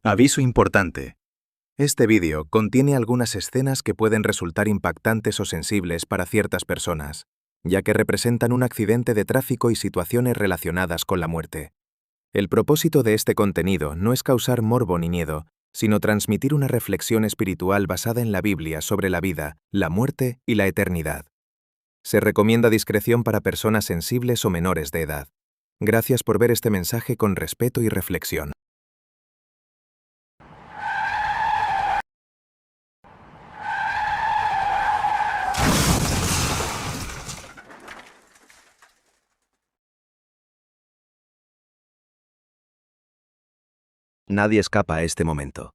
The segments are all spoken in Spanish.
Aviso importante. Este vídeo contiene algunas escenas que pueden resultar impactantes o sensibles para ciertas personas, ya que representan un accidente de tráfico y situaciones relacionadas con la muerte. El propósito de este contenido no es causar morbo ni miedo, sino transmitir una reflexión espiritual basada en la Biblia sobre la vida, la muerte y la eternidad. Se recomienda discreción para personas sensibles o menores de edad. Gracias por ver este mensaje con respeto y reflexión. Nadie escapa a este momento.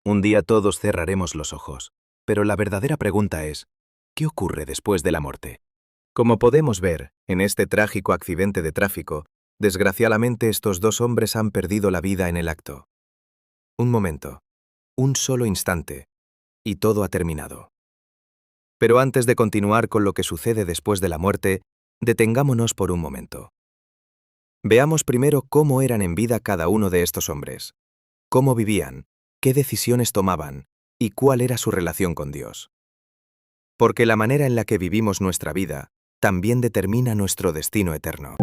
Un día todos cerraremos los ojos, pero la verdadera pregunta es, ¿qué ocurre después de la muerte? Como podemos ver, en este trágico accidente de tráfico, desgraciadamente estos dos hombres han perdido la vida en el acto. Un momento, un solo instante, y todo ha terminado. Pero antes de continuar con lo que sucede después de la muerte, detengámonos por un momento. Veamos primero cómo eran en vida cada uno de estos hombres, cómo vivían, qué decisiones tomaban y cuál era su relación con Dios. Porque la manera en la que vivimos nuestra vida también determina nuestro destino eterno.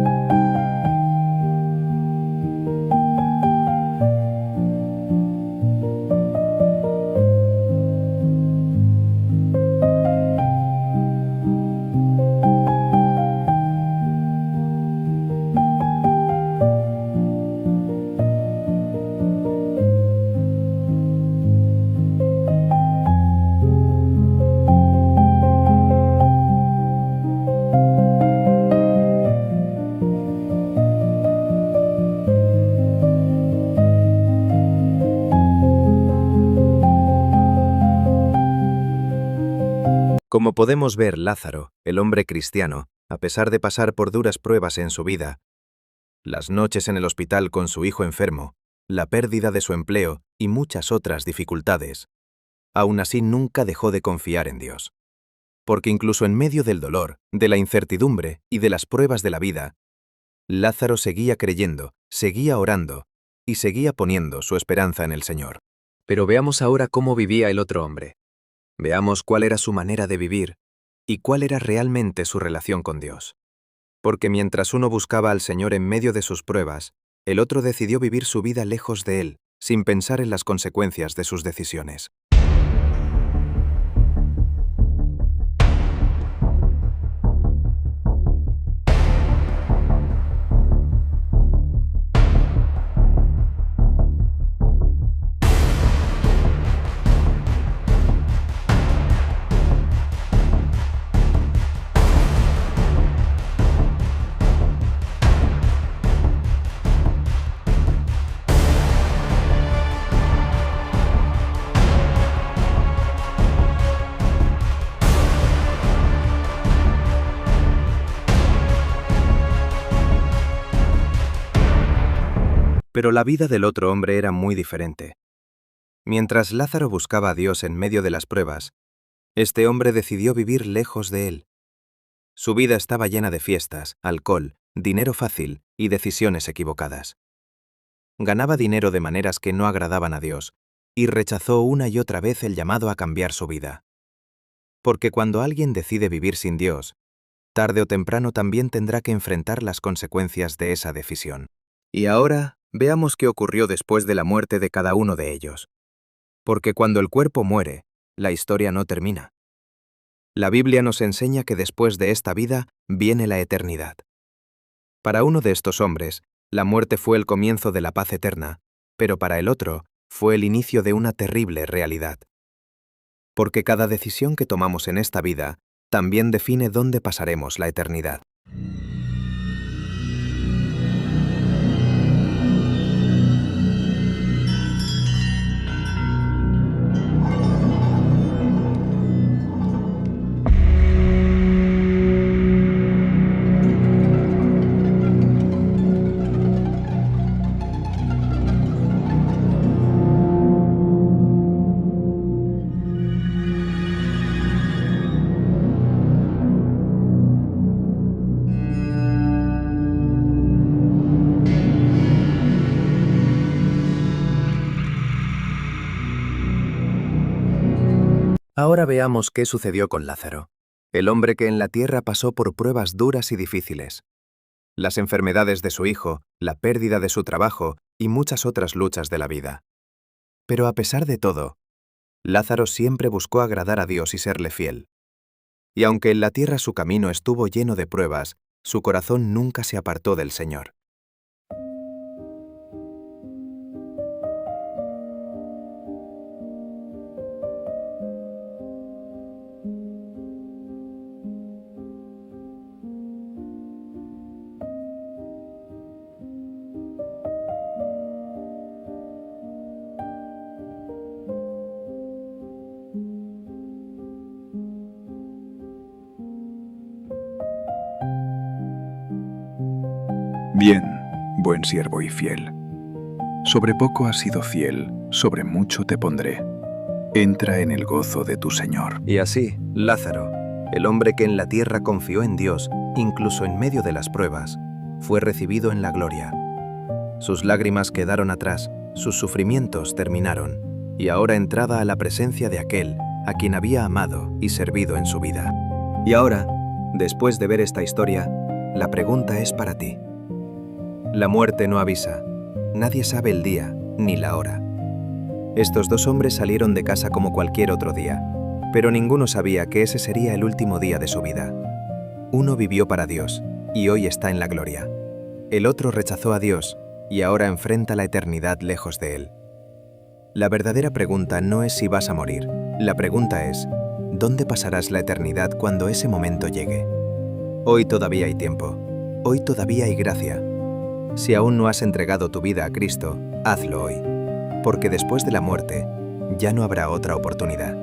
Como podemos ver, Lázaro, el hombre cristiano, a pesar de pasar por duras pruebas en su vida, las noches en el hospital con su hijo enfermo, la pérdida de su empleo y muchas otras dificultades, aún así nunca dejó de confiar en Dios. Porque incluso en medio del dolor, de la incertidumbre y de las pruebas de la vida, Lázaro seguía creyendo, seguía orando y seguía poniendo su esperanza en el Señor. Pero veamos ahora cómo vivía el otro hombre. Veamos cuál era su manera de vivir y cuál era realmente su relación con Dios. Porque mientras uno buscaba al Señor en medio de sus pruebas, el otro decidió vivir su vida lejos de Él, sin pensar en las consecuencias de sus decisiones. Pero la vida del otro hombre era muy diferente. Mientras Lázaro buscaba a Dios en medio de las pruebas, este hombre decidió vivir lejos de Él. Su vida estaba llena de fiestas, alcohol, dinero fácil y decisiones equivocadas. Ganaba dinero de maneras que no agradaban a Dios y rechazó una y otra vez el llamado a cambiar su vida. Porque cuando alguien decide vivir sin Dios, tarde o temprano también tendrá que enfrentar las consecuencias de esa decisión. Y ahora, veamos qué ocurrió después de la muerte de cada uno de ellos. Porque cuando el cuerpo muere, la historia no termina. La Biblia nos enseña que después de esta vida viene la eternidad. Para uno de estos hombres, la muerte fue el comienzo de la paz eterna, pero para el otro fue el inicio de una terrible realidad. Porque cada decisión que tomamos en esta vida también define dónde pasaremos la eternidad. Ahora veamos qué sucedió con Lázaro, el hombre que en la tierra pasó por pruebas duras y difíciles. Las enfermedades de su hijo, la pérdida de su trabajo y muchas otras luchas de la vida. Pero a pesar de todo, Lázaro siempre buscó agradar a Dios y serle fiel. Y aunque en la tierra su camino estuvo lleno de pruebas, su corazón nunca se apartó del Señor. Bien, buen siervo y fiel. Sobre poco has sido fiel, sobre mucho te pondré. Entra en el gozo de tu Señor. Y así, Lázaro, el hombre que en la tierra confió en Dios, incluso en medio de las pruebas, fue recibido en la gloria. Sus lágrimas quedaron atrás, sus sufrimientos terminaron, y ahora entraba a la presencia de aquel a quien había amado y servido en su vida. Y ahora, después de ver esta historia, la pregunta es para ti. La muerte no avisa, nadie sabe el día ni la hora. Estos dos hombres salieron de casa como cualquier otro día, pero ninguno sabía que ese sería el último día de su vida. Uno vivió para Dios y hoy está en la gloria. El otro rechazó a Dios y ahora enfrenta la eternidad lejos de Él. La verdadera pregunta no es si vas a morir, la pregunta es, ¿dónde pasarás la eternidad cuando ese momento llegue? Hoy todavía hay tiempo, hoy todavía hay gracia. Si aún no has entregado tu vida a Cristo, hazlo hoy, porque después de la muerte ya no habrá otra oportunidad.